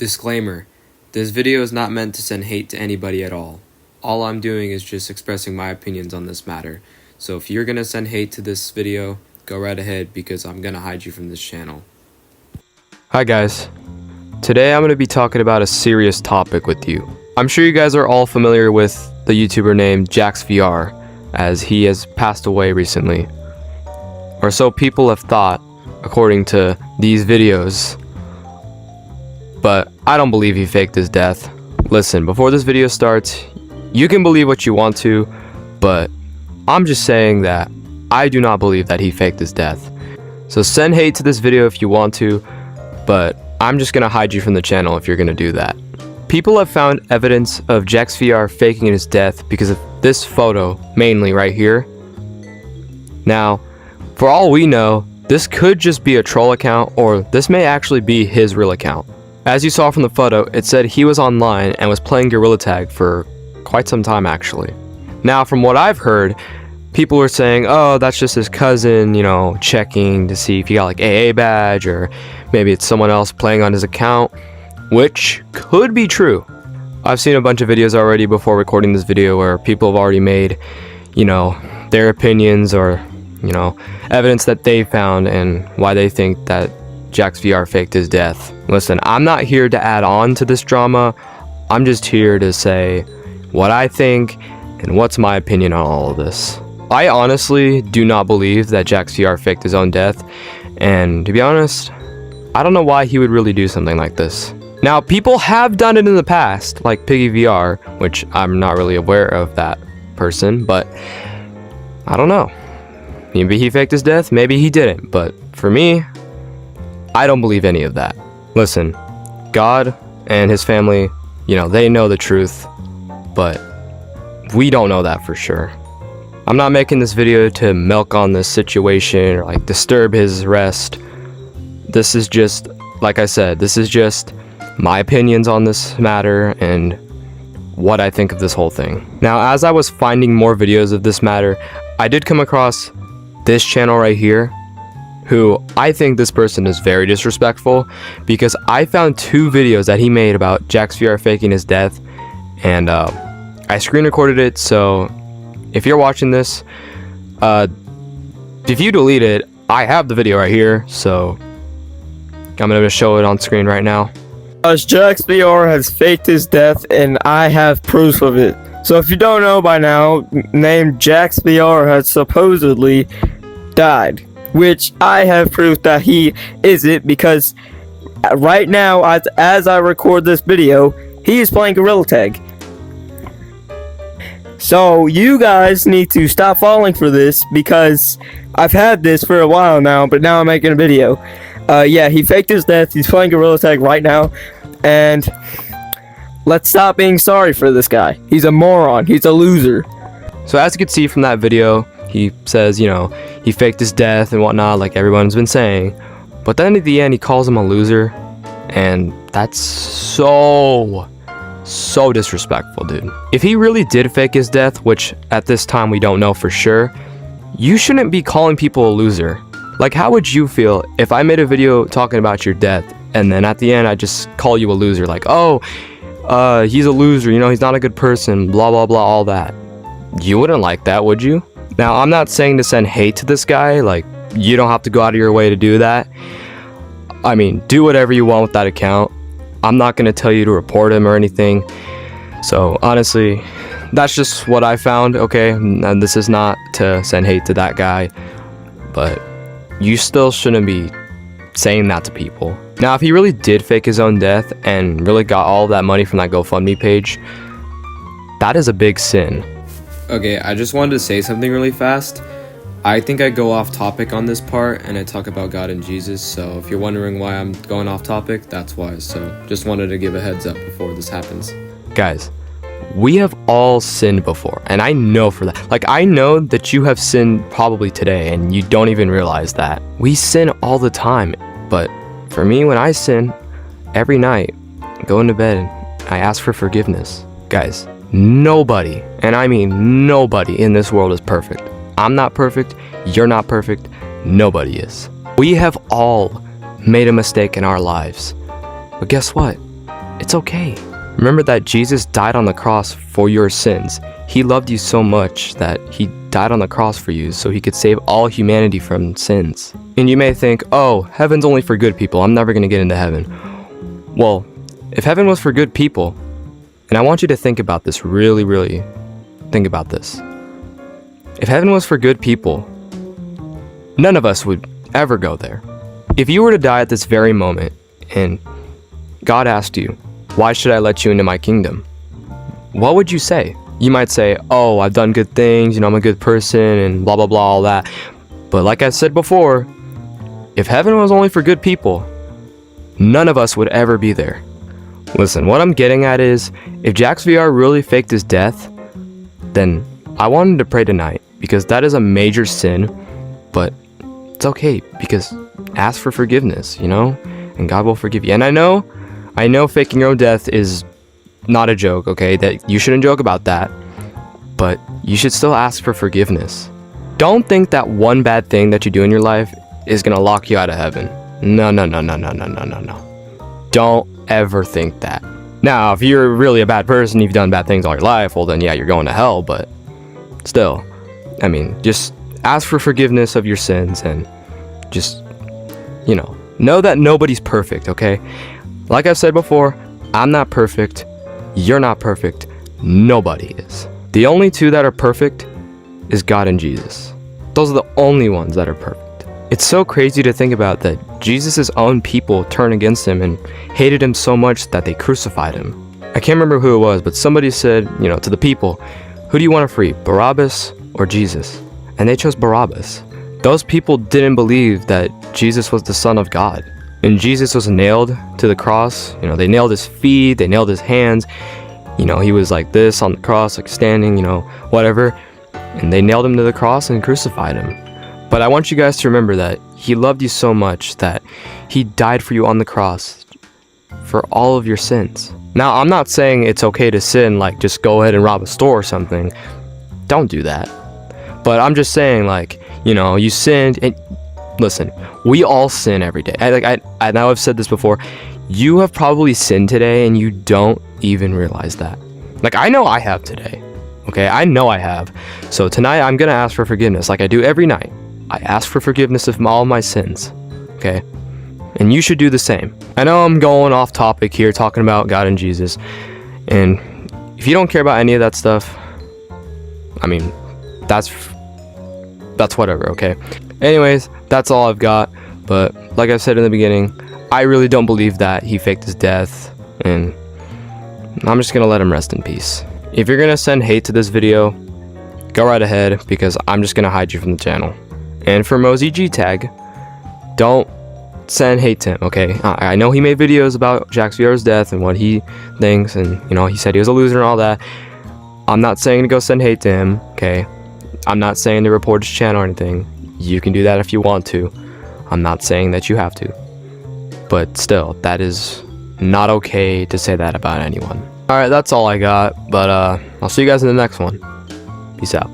Disclaimer: this video is not meant to send hate to anybody at all. All I'm doing is just expressing my opinions on this matter. So if you're gonna send hate to this video, go right ahead because I'm gonna hide you from this channel. Hi guys. Today I'm going to be talking about a serious topic with you. I'm sure you guys are all familiar with the YouTuber named JaxVR, as he has passed away recently. Or so people have thought, according to these videos. But I don't believe he faked his death. Listen, before this video starts, you can believe what you want to, but I'm just saying that I do not believe that he faked his death. So send hate to this video if you want to, but I'm just gonna hide you from the channel if you're gonna do that. People have found evidence of JaxVR faking his death because of this photo, mainly right here. Now, for all we know, this could just be a troll account, or this may actually be his real account. As you saw from the photo, it said he was online and was playing Gorilla Tag for quite some time actually. Now, from what I've heard, people were saying, oh, that's just his cousin, you know, checking to see if he got like AA badge, or maybe it's someone else playing on his account, which could be true. I've seen a bunch of videos already before recording this video where people have already made, you know, their opinions or, you know, evidence that they found and why they think that JaxVR faked his death. Listen, I'm not here to add on to this drama. I'm just here to say what I think and what's my opinion on all of this. I honestly do not believe that JaxVR faked his own death, and to be honest, I don't know why he would really do something like this. Now, people have done it in the past, like PiggyVR, which I'm not really aware of that person, but I don't know. Maybe he faked his death, maybe he didn't, but for me, I don't believe any of that. Listen, God and his family, you know, they know the truth, but we don't know that for sure. I'm not making this video to milk on this situation or like disturb his rest. This is just, like I said, this is just my opinions on this matter and what I think of this whole thing. Now, as I was finding more videos of this matter, I did come across this channel right here, who I think this person is very disrespectful, because I found two videos that he made about JaxVR faking his death, and I screen recorded it, so if you're watching this, if you delete it, I have the video right here, so I'm going to show it on screen right now. JaxVR has faked his death, and I have proof of it. So if you don't know by now, named JaxVR has supposedly died, which I have proof that he isn't, because right now, as I record this video, he is playing Gorilla Tag. So you guys need to stop falling for this, because I've had this for a while now, but now I'm making a video. Yeah, he faked his death, he's playing Gorilla Tag right now, and let's stop being sorry for this guy. He's a moron, he's a loser. So as you can see from that video, he says, you know, he faked his death and whatnot, like everyone's been saying, but then at the end he calls him a loser, and that's so disrespectful, dude. If he really did fake his death, which at this time we don't know for sure, you shouldn't be calling people a loser. Like, how would you feel if I made a video talking about your death and then at the end I just call you a loser, like, oh, he's a loser, you know, he's not a good person, blah blah blah, all that? You wouldn't like that, would you? Now, I'm not saying to send hate to this guy, like, you don't have to go out of your way to do that. I mean, do whatever you want with that account. I'm not going to tell you to report him or anything. So honestly, that's just what I found, okay? And this is not to send hate to that guy, but you still shouldn't be saying that to people. Now, if he really did fake his own death and really got all that money from that GoFundMe page, that is a big sin. Okay, I just wanted to say something really fast. I think I go off topic on this part and I talk about God and Jesus, so if you're wondering why I'm going off topic, that's why. So just wanted to give a heads up before this happens. Guys, we have all sinned before, and I know for that. Like, I know that you have sinned probably today and you don't even realize that. We sin all the time, but for me, when I sin, every night, going to bed, I ask for forgiveness. Guys, nobody, and I mean nobody in this world is perfect. I'm not perfect, you're not perfect, nobody is. We have all made a mistake in our lives. But guess what? it's okay. Remember that Jesus died on the cross for your sins. He loved you so much that he died on the cross for you so he could save all humanity from sins. And you may think, oh, heaven's only for good people. I'm never going to get into heaven. Well, if heaven was for good people, and I want you to think about this, really think about this. If heaven was for good people, none of us would ever go there. If you were to die at this very moment and God asked you, why should I let you into my kingdom? What would you say? You might say, oh, I've done good things, I'm a good person, and blah, blah, blah, all that. But like I said before, if heaven was only for good people, none of us would ever be there. Listen, what I'm getting at is, if JaxVR really faked his death, then I wanted to pray tonight, because that is a major sin, but it's okay, because ask for forgiveness, and God will forgive you. And I know faking your own death is not a joke, okay? That you shouldn't joke about that, but you should still ask for forgiveness. Don't think that one bad thing that you do in your life is gonna lock you out of heaven. No. Don't ever think that. Now, if you're really a bad person, you've done bad things all your life, well then yeah, you're going to hell, but still, just ask for forgiveness of your sins and just, know that nobody's perfect, okay? Like I've said before, I'm not perfect, you're not perfect, nobody is. The only two that are perfect is God and Jesus. Those are the only ones that are perfect. It's so crazy to think about that Jesus' own people turned against him and hated him so much that they crucified him. I can't remember who it was, but somebody said, to the people, who do you want to free, Barabbas or Jesus? And they chose Barabbas. Those people didn't believe that Jesus was the Son of God. And Jesus was nailed to the cross. They nailed his feet, they nailed his hands. He was like this on the cross, like standing, whatever. And they nailed him to the cross and crucified him. But I want you guys to remember that he loved you so much that he died for you on the cross for all of your sins. Now, I'm not saying it's okay to sin, like just go ahead and rob a store or something. Don't do that. But I'm just saying, you sinned, and listen, we all sin every day. I know I've said this before. You have probably sinned today and you don't even realize that. I know I have today. Okay, I know I have. So tonight I'm gonna ask for forgiveness like I do every night. I ask for forgiveness of all my sins. Okay? And you should do the same. I know I'm going off topic here talking about God and Jesus. And if you don't care about any of that stuff, that's whatever, okay? Anyways, that's all I've got. But like I said in the beginning, I really don't believe that he faked his death, and I'm just gonna let him rest in peace. If you're gonna send hate to this video, go right ahead, because I'm just gonna hide you from the channel. And for Mosey G Tag, don't send hate to him, okay? I know he made videos about JaxVR's death and what he thinks, and he said he was a loser and all that. I'm not saying to go send hate to him, okay? I'm not saying to report his channel or anything. You can do that if you want to. I'm not saying that you have to. But still, that is not okay to say that about anyone. Alright, that's all I got, but I'll see you guys in the next one. Peace out.